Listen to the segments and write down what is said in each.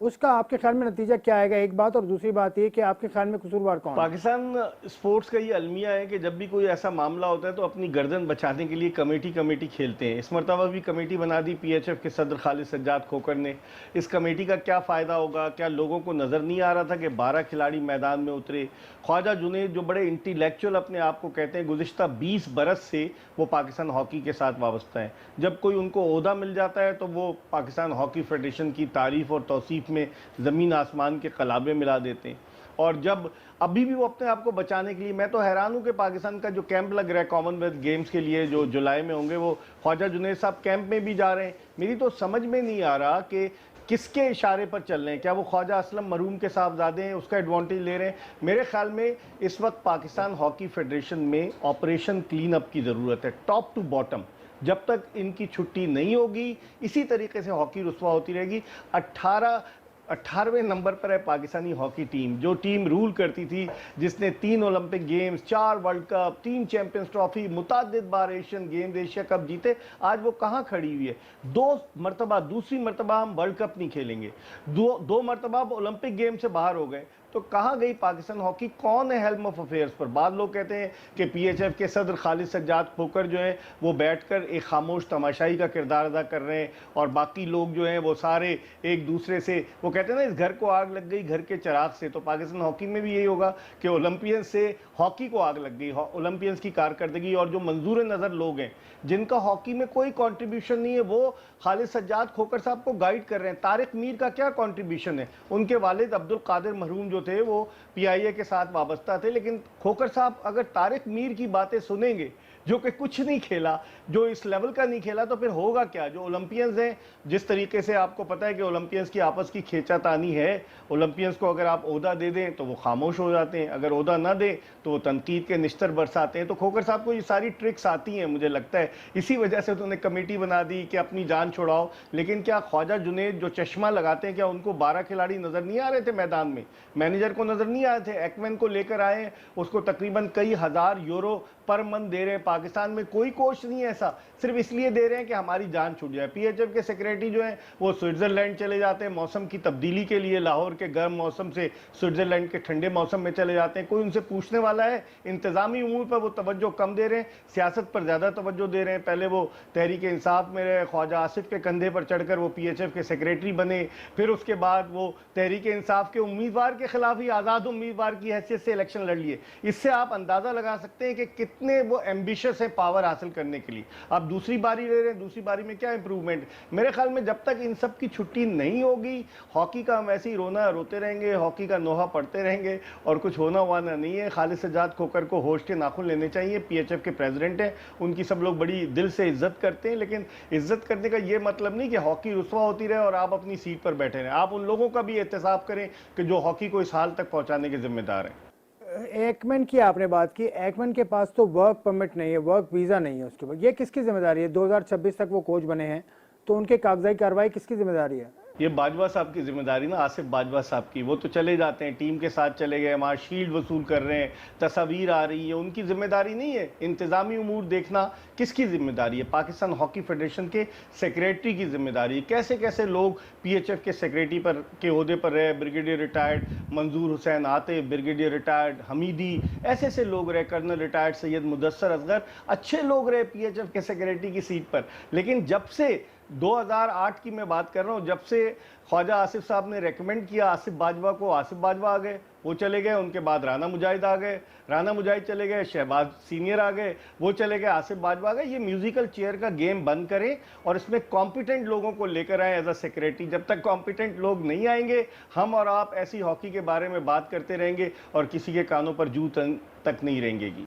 اس کا آپ کے خیال میں نتیجہ کیا آئے گا، ایک بات، اور دوسری بات یہ کہ آپ کے خیال میں قصوروار کون ہے؟ پاکستان سپورٹس کا یہ المیہ ہے کہ جب بھی کوئی ایسا معاملہ ہوتا ہے تو اپنی گردن بچانے کے لیے کمیٹی کھیلتے ہیں. اس مرتبہ بھی کمیٹی بنا دی پی ایچ ایف کے صدر خالد سجاد کھوکھر نے. اس کمیٹی کا کیا فائدہ ہوگا؟ کیا لوگوں کو نظر نہیں آ رہا تھا کہ 12 کھلاڑی میدان میں اترے؟ خواجہ جنید جو بڑے انٹیلیکچول اپنے آپ کو کہتے ہیں، گزشتہ 20 برس سے وہ پاکستان ہاکی کے ساتھ وابستہ ہیں. جب کوئی ان کو عہدہ مل جاتا ہے تو وہ پاکستان ہاکی فیڈریشن کی تعریف اور توصیف میں زمین آسمان کے قلابے ملا دیتے ہیں. اور جب ابھی بھی وہ اپنے آپ کو بچانے کے لیے، میں تو حیران ہوں کہ پاکستان کا جو کیمپ لگ رہا ہے کامن ویلتھ گیمز کے لیے جو جولائی میں ہوں گے، وہ خواجہ جنید صاحب کیمپ میں بھی جا رہے ہیں. میری تو سمجھ میں نہیں آ رہا کہ کس کے اشارے پر چل رہے ہیں. کیا وہ خواجہ اسلم مرحوم کے صاحبزادے ہیں، اس کا ایڈوانٹیج لے رہے ہیں؟ میرے خیال میں اس وقت پاکستان ہاکی فیڈریشن میں آپریشن کلین اپ کی ضرورت ہے، ٹاپ ٹو باٹم. جب تک ان کی چھٹی نہیں ہوگی اسی طریقے سے ہاکی رسوا ہوتی رہے گی. 18ویں نمبر پر ہے پاکستانی ہاکی ٹیم، جو ٹیم رول کرتی تھی، جس نے 3 Olympic games, 4 world cup, 3 champions trophy, متعدد بار ایشین گیمز، ایشیا کپ جیتے. آج وہ کہاں کھڑی ہوئی ہے؟ دوسری مرتبہ ہم ورلڈ کپ نہیں کھیلیں گے، دو مرتبہ اولمپک گیم سے باہر ہو گئے. تو کہاں گئی پاکستان ہاکی؟ کون ہے ہیلم آف افیئرز پر؟ بعض لوگ کہتے ہیں کہ پی ایچ ایف کے صدر خالد سجاد کھوکھر جو ہیں وہ بیٹھ کر ایک خاموش تماشائی کا کردار ادا کر رہے ہیں، اور باقی لوگ جو ہیں وہ سارے ایک دوسرے سے، وہ کہتے ہیں نا اس گھر کو آگ لگ گئی گھر کے چراغ سے. تو پاکستان ہاکی میں بھی یہی ہوگا کہ اولمپئنز سے ہاکی کو آگ لگ گئی، اولمپئنز کی کارکردگی. اور جو منظور نظر لوگ ہیں جن کا ہاکی میں کوئی کنٹریبیوشن نہیں ہے، وہ خالد سجاد کھوکھر صاحب کو گائیڈ کر رہے ہیں. طارق میر کا کیا کنٹریبیوشن ہے؟ ان کے والد عبد القادر مرحوم جو تھے وہ پی آئی اے کے ساتھ وابستہ تھے. لیکن کھوکھر صاحب اگر طارق میر کی باتیں سنیں گے، جو کہ کچھ نہیں کھیلا، جو اس لیول کا نہیں کھیلا، تو پھر ہوگا کیا؟ جو اولمپئنز ہیں، جس طریقے سے آپ کو پتہ ہے کہ اولمپئنز کی آپس کی کھینچا تانی ہے، اولمپئنز کو اگر آپ عہدہ دے دیں تو وہ خاموش ہو جاتے ہیں، اگر عہدہ نہ دیں تو وہ تنقید کے نشتر برساتے ہیں. تو کھوکھر صاحب کو یہ ساری ٹرکس آتی ہیں مجھے لگتا ہے، اسی وجہ سے انہوں نے کمیٹی بنا دی کہ اپنی جان چھڑاؤ. لیکن کیا خواجہ جنید جو چشمہ لگاتے ہیں، کیا ان کو 12 کھلاڑی نظر نہیں آ رہے تھے میدان میں؟ مینیجر کو نظر نہیں آئے تھے؟ ایکمین کو لے کر آئے، اس کو تقریباً کئی ہزار یورو پر من دے رہے ہیں. پاکستان میں کوئی کوچ نہیں ہے ایسا، صرف اس لیے دے رہے ہیں کہ ہماری جان چھوٹ جائے. پی ایچ ایف کے سیکریٹری جو ہیں وہ سوئٹزرلینڈ چلے جاتے ہیں موسم کی تبدیلی کے لیے، لاہور کے گرم موسم سے سوئٹزرلینڈ کے ٹھنڈے موسم میں چلے جاتے ہیں. کوئی ان سے پوچھنے والا ہے؟ انتظامی امور پر وہ توجہ کم دے رہے ہیں، سیاست پر زیادہ توجہ دے رہے ہیں. پہلے وہ تحریک انصاف میں رہے، خواجہ آصف کے کندھے پر چڑھ کر وہ پی ایچ ایف کے سیکریٹری بنے، پھر اس کے بعد وہ تحریک انصاف کے امیدوار کے خلاف ہی آزاد امیدوار کی حیثیت سے الیکشن لڑ لیے. اس سے آپ اندازہ لگا سکتے ہیں کہ کتنے وہ ایمبیشس ہیں پاور حاصل کرنے کے لیے. آپ دوسری باری لے رہے ہیں، دوسری باری میں کیا امپروومنٹ؟ میرے خیال میں جب تک ان سب کی چھٹی نہیں ہوگی، ہاکی کا ہم ایسے ہی روتے رہیں گے، ہاکی کا نوحہ پڑھتے رہیں گے، اور کچھ ہونا وانا نہیں ہے. خالد سجاد کھوکھر کو ہوش کے ناخن لینے چاہیے. پی ایچ ایف کے پریزیڈنٹ ہیں، ان کی سب لوگ بڑی دل سے عزت کرتے ہیں، لیکن عزت کرنے کا یہ مطلب نہیں کہ ہاکی رسوا ہوتی رہے اور آپ اپنی سیٹ پر بیٹھے رہیں. آپ ان لوگوں کا بھی احتساب کریں کہ جو ہاکی کو اس حال تک پہنچانے کے ذمہ دار ہیں. ایکمن کی آپ نے بات کی، ایکمن کے پاس تو ورک پرمٹ نہیں ہے، ورک ویزا نہیں ہے اس کے پاس. یہ کس کی ذمہ داری ہے؟ 2026 تک وہ کوچ بنے ہیں، تو ان کے کاغذائی کارروائی کس کی ذمہ داری ہے؟ یہ باجوہ صاحب کی ذمہ داری نا، آصف باجوہ صاحب کی. وہ تو چلے جاتے ہیں، ٹیم کے ساتھ چلے گئے، وہاں شیلڈ وصول کر رہے ہیں، تصاویر آ رہی ہیں، ان کی ذمہ داری نہیں ہے. انتظامی امور دیکھنا کس کی ذمہ داری ہے؟ پاکستان ہاکی فیڈریشن کے سیکریٹری کی ذمہ داری ہے. کیسے کیسے لوگ پی ایچ ایف کے سیکریٹری کے عہدے پر رہے، بریگیڈیئر ریٹائرڈ منظور حسین عاطف، بریگیڈیئر ریٹائرڈ حمیدی، ایسے لوگ رہے، کرنل ریٹائرڈ سید مدثر اصغر، اچھے لوگ رہے پی ایچ ایف کے سیکریٹری کی سیٹ پر. لیکن جب سے 2008 کی میں بات کر رہا ہوں، جب سے خواجہ آصف صاحب نے ریکمنڈ کیا آصف باجوہ کو، آصف باجوہ آ گئے، وہ چلے گئے. ان کے بعد رانا مجاہد آ گئے، رانا مجاہد چلے گئے، شہباز سینئر آ گئے، وہ چلے گئے، آصف باجوہ آ گئے. یہ میوزیکل چیئر کا گیم بند کریں اور اس میں کمپیٹنٹ لوگوں کو لے کر آئیں ایز اے سیکریٹری. جب تک کمپیٹنٹ لوگ نہیں آئیں گے، ہم اور آپ ایسی ہاکی کے بارے میں بات کرتے رہیں گے اور کسی کے کانوں پر جو تک نہیں رینگے گی.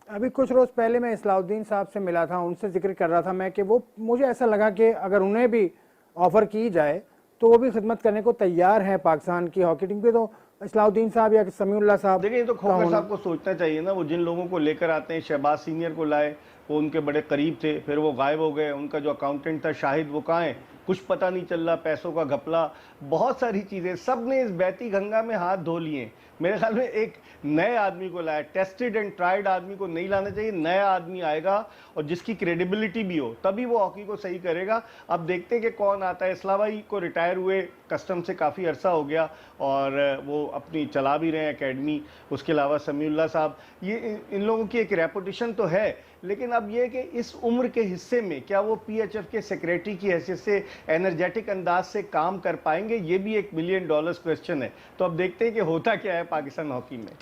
ابھی کچھ روز پہلے میں اصلاح الدین صاحب سے ملا تھا، ان سے ذکر کر رہا تھا میں کہ وہ مجھے ایسا لگا کہ اگر انہیں بھی آفر کی جائے تو وہ بھی خدمت کرنے کو تیار ہیں پاکستان کی ہاکی ٹیم پہ. تو اصلاح الدین صاحب یا سمیع اللہ صاحب، دیکھیں یہ تو کھوکھر صاحب کو سوچنا چاہیے نا. وہ جن لوگوں کو لے کر آتے ہیں، شہباز سینئر کو لائے، وہ ان کے بڑے قریب تھے، پھر وہ غائب ہو گئے. ان کا جو اکاؤنٹنٹ تھا شاہد، وہ کہاں ہے؟ کچھ پتہ نہیں چل رہا. پیسوں کا گھپلا، بہت ساری چیزیں، سب نے اس بیتی گنگا میں ہاتھ دھو لیے. میرے خیال میں ایک نئے آدمی کو لایا, ٹیسٹڈ اینڈ ٹرائیڈ آدمی کو نہیں لانا چاہیے. نیا آدمی آئے گا اور جس کی کریڈیبلٹی بھی ہو, تبھی وہ ہاکی کو صحیح کرے گا. اب دیکھتے ہیں کہ کون آتا ہے. اسلام بھائی کو ریٹائر ہوئے کسٹم سے کافی عرصہ ہو گیا اور وہ اپنی چلا بھی رہے ہیں اکیڈمی. اس کے علاوہ سمیع اللہ صاحب, یہ ان لوگوں کی ایک ریپوٹیشن تو ہے, لیکن اب یہ کہ اس عمر کے حصے میں کیا وہ پی ایچ ایف کے سیکریٹری کی حیثیت سے انرجیٹک انداز سے کام کر پائیں گے, یہ بھی ایک $1 ملین کویسچن ہے. تو اب دیکھتے ہیں کہ ہوتا کیا ہے پاکستان ہاکی میں.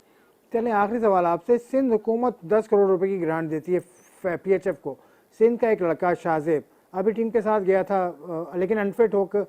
چلیں آخری سوال آپ سے. سندھ حکومت 10 کروڑ روپے کی گرانٹ دیتی ہے پی ایچ ایف کو. سندھ کا ایک لڑکا شاہزیب ابھی ٹیم کے ساتھ گیا تھا لیکن انفٹ ہو کر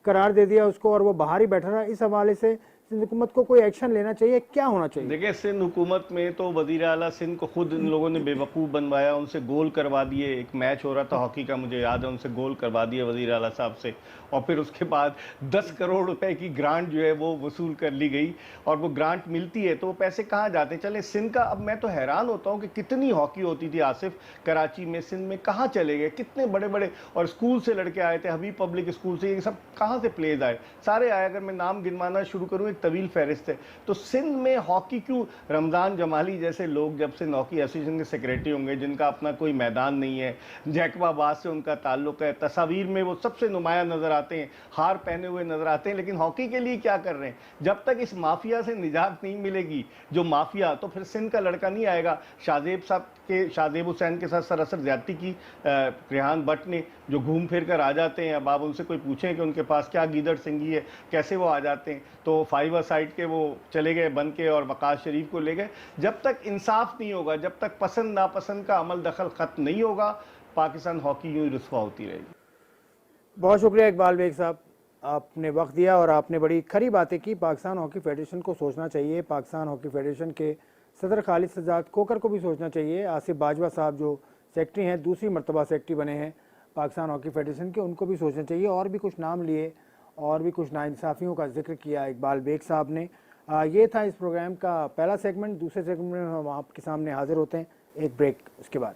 قرار دے دیا اس کو اور وہ باہر ہی بیٹھا رہا. اس حوالے سے سندھ حکومت کو کوئی ایکشن لینا چاہیے, کیا ہونا چاہیے؟ دیکھیں سندھ حکومت میں تو وزیر اعلیٰ سندھ کو خود ان لوگوں نے بے وقوف بنوایا, ان سے گول کروا دیے. ایک میچ ہو رہا تھا ہاکی کا, مجھے یاد ہے, ان سے گول کروا دیے وزیر اعلیٰ صاحب سے, اور پھر اس کے بعد 10 کروڑ روپے کی گرانٹ جو ہے وہ وصول کر لی گئی. اور وہ گرانٹ ملتی ہے تو وہ پیسے کہاں جاتے ہیں؟ چلے سندھ کا, اب میں تو حیران ہوتا ہوں کہ کتنی ہاکی ہوتی تھی آصف کراچی میں, سندھ میں کہاں چلے گئے؟ کتنے بڑے بڑے اور اسکول سے لڑکے آئے تھے, حبیب پبلک اسکول سے, یہ سب کہاں سے پلیز آئے؟ سارے آئے. اگر میں نام گنوانا شروع کروں ایک طویل فہرست ہے. تو سندھ میں ہاکی کیوں؟ رمضان جمالی جیسے لوگ جب سے ہاکی ایسوسیشن کے سیکریٹری ہوں گے, جن کا اپنا کوئی میدان نہیں ہے, جیکب آباد سے ان کا تعلق ہے, تصاویر میں وہ سب سے نمایاں نظر آتے ہیں, ہار پہنے ہوئے نظر آتے ہیں, لیکن ہاکی کے لیے کیا کر رہے ہیں؟ جب تک اس مافیا سے نجات نہیں ملے گی جو مافیا, تو پھر سندھ کا لڑکا نہیں آئے گا. شاہزیب حسین کے ساتھ سراسر زیادتی کی ریحان بٹ نے, جو گھوم پھر کر آ جاتے ہیں. اب آپ ان سے کوئی پوچھیں کہ ان کے پاس کیا گیدڑ سنگھی ہے, کیسے وہ آ جاتے ہیں. تو 5 سائڈ کے وہ چلے گئے بن کے اور وقاص شریف کو لے گئے. جب تک انصاف نہیں ہوگا, جب تک پسند ناپسند کا عمل دخل ختم نہیں ہوگا, پاکستان ہاکی یوں ہی رسوا ہوتی رہے گی. بہت شکریہ اقبال بیگ صاحب, آپ نے وقت دیا اور آپ نے بڑی کھری باتیں کی. پاکستان ہاکی فیڈریشن کو سوچنا چاہیے, پاکستان ہاکی فیڈریشن کے صدر خالد سجاد کھوکر کو بھی سوچنا چاہیے. آصف باجوہ صاحب جو سیکٹری ہیں, دوسری مرتبہ سیکٹری بنے ہیں پاکستان ہاکی فیڈریشن کے, ان کو بھی سوچنا چاہیے. اور بھی کچھ نام لیے اور بھی کچھ ناانصافیوں کا ذکر کیا اقبال بیگ صاحب نے. یہ تھا اس پروگرام کا پہلا سیگمنٹ. دوسرے سیگمنٹ میں ہم آپ کے سامنے حاضر ہوتے ہیں. ایک بریک, اس کے بعد